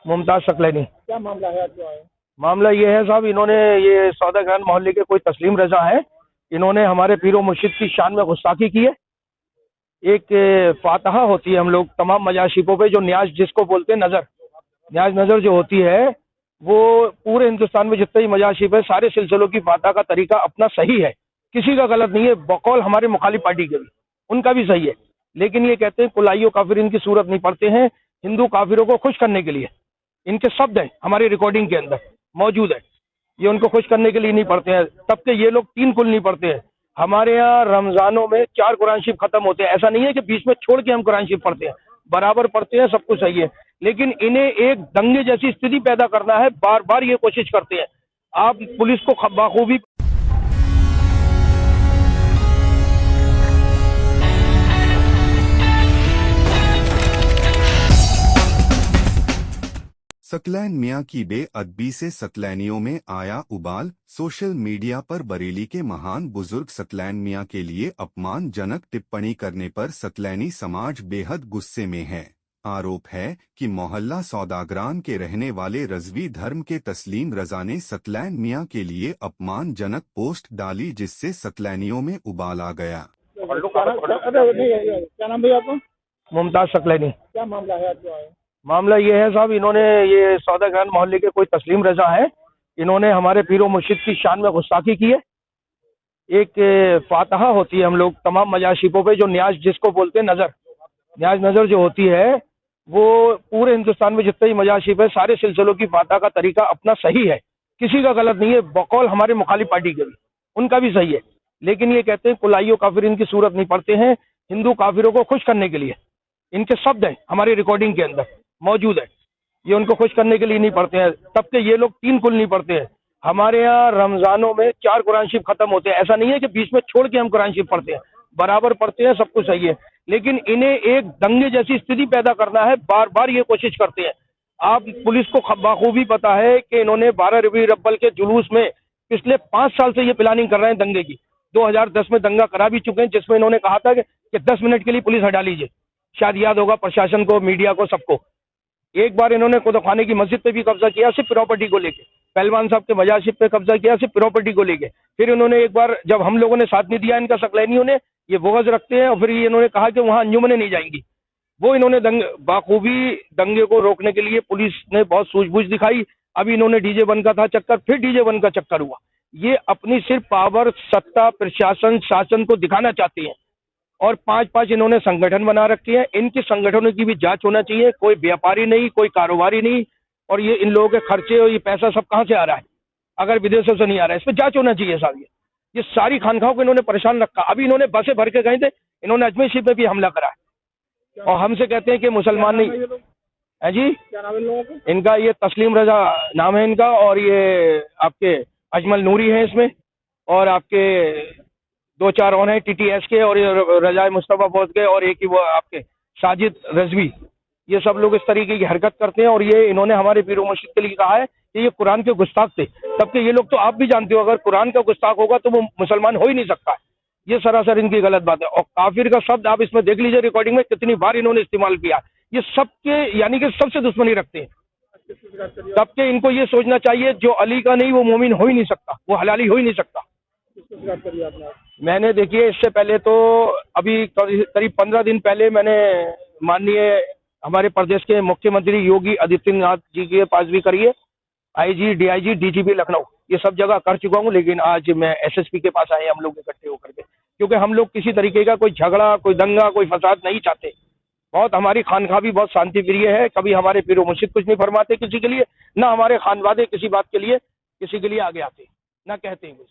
मुमताज सकलैनी। क्या मामला है आज जो आए? मामला ये है साहब, इन्होंने ये सौदागर मोहल्ले के कोई तस्लीम रजा है, इन्होंने हमारे पीरो मुर्शिद की शान में गुस्ताखी की है। एक फातहा होती है हम लोग तमाम मजाशिपों पे, जो न्याज जिसको बोलते हैं नजर, न्याज नजर जो होती है वो पूरे हिंदुस्तान में जितने ही मजाशिप है सारे सिलसिलों की फातहा का तरीका अपना सही है, किसी का गलत नहीं है। बकौल हमारे मुखालिफ पार्टी के भी, उनका भी सही है। लेकिन ये कहते हैं कुलाइयो काफिरीन की सूरत नहीं पढ़ते हैं हिंदू काफिरों को खुश करने के लिए। इनके शब्द हैं हमारी रिकॉर्डिंग के अंदर मौजूद है, ये उनको खुश करने के लिए नहीं पढ़ते हैं। तब के ये लोग 3 कुल नहीं पढ़ते हैं। हमारे यहाँ रमजानों में 4 कुरान शरीफ खत्म होते हैं, ऐसा नहीं है कि बीच में छोड़ के हम कुरान शरीफ पढ़ते हैं, बराबर पढ़ते हैं, सब कुछ सही है। लेकिन इन्हें एक दंगे जैसी स्थिति पैदा करना है, बार बार ये कोशिश करते हैं। आप पुलिस को बाखूबी सकलैन मियां की बेअदबी से सकलैनियों में आया उबाल। सोशल मीडिया पर बरेली के महान बुजुर्ग सकलैन मियां के लिए अपमानजनक टिप्पणी करने पर सकलैनी समाज बेहद गुस्से में है। आरोप है कि मोहल्ला सौदागरान के रहने वाले रज़वी धर्म के तस्लीम रजा ने सकलैन मियां के लिए अपमानजनक पोस्ट डाली, जिससे सकलैनियों में उबाल आ गया। क्या नाम भैया आपका? मुमताज सकलैनी। क्या मामला है आज जो आए? मामला ये है साहब, इन्होंने ये सौदागर मोहल्ले के कोई तस्लीम रजा है, इन्होंने हमारे पीरो मुर्शिद की शान में गुस्ताखी की है। एक फातहा होती है हम लोग तमाम मजाशिपों पे, जो न्याज जिसको बोलते हैं नजर, न्याज नजर जो होती है वो पूरे हिंदुस्तान में जितने ही मजाशिप है सारे सिलसिलों की फातहा का तरीका अपना सही है, किसी का गलत नहीं है। बकौल हमारे मुखालिफ पार्टी के भी, उनका भी सही है। लेकिन ये कहते हैं कुलाइयो काफिरीन की सूरत नहीं पढ़ते हैं हिंदू काफिरों को खुश करने के लिए। इनके शब्द हैं हमारी रिकॉर्डिंग के अंदर मौजूद है, ये उनको खुश करने के लिए नहीं पढ़ते हैं। तब के ये लोग 3 कुल नहीं पढ़ते हैं। हमारे यहाँ रमजानों में 4 कुरान शरीफ खत्म होते हैं, ऐसा नहीं है कि बीच में छोड़ के हम कुरान शरीफ पढ़ते हैं, बराबर पढ़ते हैं, सब कुछ सही है। लेकिन इन्हें एक दंगे जैसी स्थिति पैदा करना है, बार बार ये कोशिश करते हैं। आप पुलिस को बाखूबी पता है कि इन्होंने 12 रबीउल अव्वल के जुलूस में पिछले 5 साल से ये प्लानिंग कर रहे हैं दंगे की। 2010 में दंगा करा भी चुके हैं, जिसमें इन्होंने कहा था कि 10 मिनट के लिए पुलिस हटा लीजिए, शायद याद होगा प्रशासन को, मीडिया को, सबको। एक बार इन्होंने कोतखाने की मस्जिद पे भी कब्जा किया सिर्फ प्रॉपर्टी को लेके, पहलवान साहब के मजाशिब पे कब्जा किया सिर्फ प्रॉपर्टी को लेके। फिर इन्होंने एक बार जब हम लोगों ने साथ नहीं दिया इनका, सकलैनियों ने, ये बोगस रखते हैं, और फिर ये इन्होंने कहा कि वहां अंजुमनें नहीं जाएंगी। वो इन्होंने बाखूबी दंगे को रोकने के लिए पुलिस ने बहुत सूझबूझ दिखाई। अभी इन्होंने डीजे वन का था चक्कर, फिर डीजे वन का चक्कर हुआ। ये अपनी सिर्फ पावर, सत्ता, प्रशासन, शासन को दिखाना चाहते हैं। और 5-5 इन्होंने संगठन बना रखे हैं। इनके संगठनों की भी जांच होना चाहिए, कोई व्यापारी नहीं, कोई कारोबारी नहीं। और ये इन लोगों के खर्चे और ये पैसा सब कहाँ से आ रहा है, अगर विदेशों से नहीं आ रहा है, इस पर जांच होना चाहिए साहब। ये सारी खानखाओं को इन्होंने परेशान रखा। अभी इन्होंने बसें भर के गए थे, इन्होंने अजमेर शरीफ में भी हमला करा है, और हमसे कहते हैं कि मुसलमान नहीं है जी। क्या नाम है इन लोगों का? इनका ये तस्लीम रजा नाम है इनका, और ये आपके अजमल नूरी है इसमें, और आपके 2-4 और हैं TTS के, और ये रजाए मुस्तफा फौज के, और एक ही वो आपके साजिद रजवी। ये सब लोग इस तरीके की हरकत करते हैं। और ये इन्होंने हमारे पीरो मुर्शिद के लिए कहा है कि ये कुरान के गुस्ताख थे। तब के ये लोग तो आप भी जानते हो, अगर कुरान का गुस्ताख होगा तो वो मुसलमान हो ही नहीं सकता है। ये सरासर इनकी गलत बात है। और काफिर का शब्द आप इसमें देख लीजिए रिकॉर्डिंग में कितनी बार इन्होंने इस्तेमाल किया। ये सबके यानी कि सबसे दुश्मनी रखते हैं। तब के इनको ये सोचना चाहिए जो अली का नहीं वो मोमिन हो ही नहीं सकता, वो हलाली हो ही नहीं सकता। मैंने देखिए इससे पहले तो अभी करीब 15 दिन पहले मैंने माननीय हमारे प्रदेश के मुख्यमंत्री योगी आदित्यनाथ जी के पास भी करिए, IG, DIG, DGP लखनऊ, ये सब जगह कर चुका हूँ। लेकिन आज मैं SSP के पास आए हम लोग इकट्ठे होकर के, क्योंकि हम लोग किसी तरीके का कोई झगड़ा, कोई दंगा, कोई फसाद नहीं चाहते। बहुत हमारी खानखा भी बहुत शांति प्रिय है, कभी हमारे पीरो मुर्शिद कुछ नहीं फरमाते किसी के लिए, ना हमारे खानवादे किसी बात के लिए किसी के लिए आगे आते, ना कहते हैं कुछ।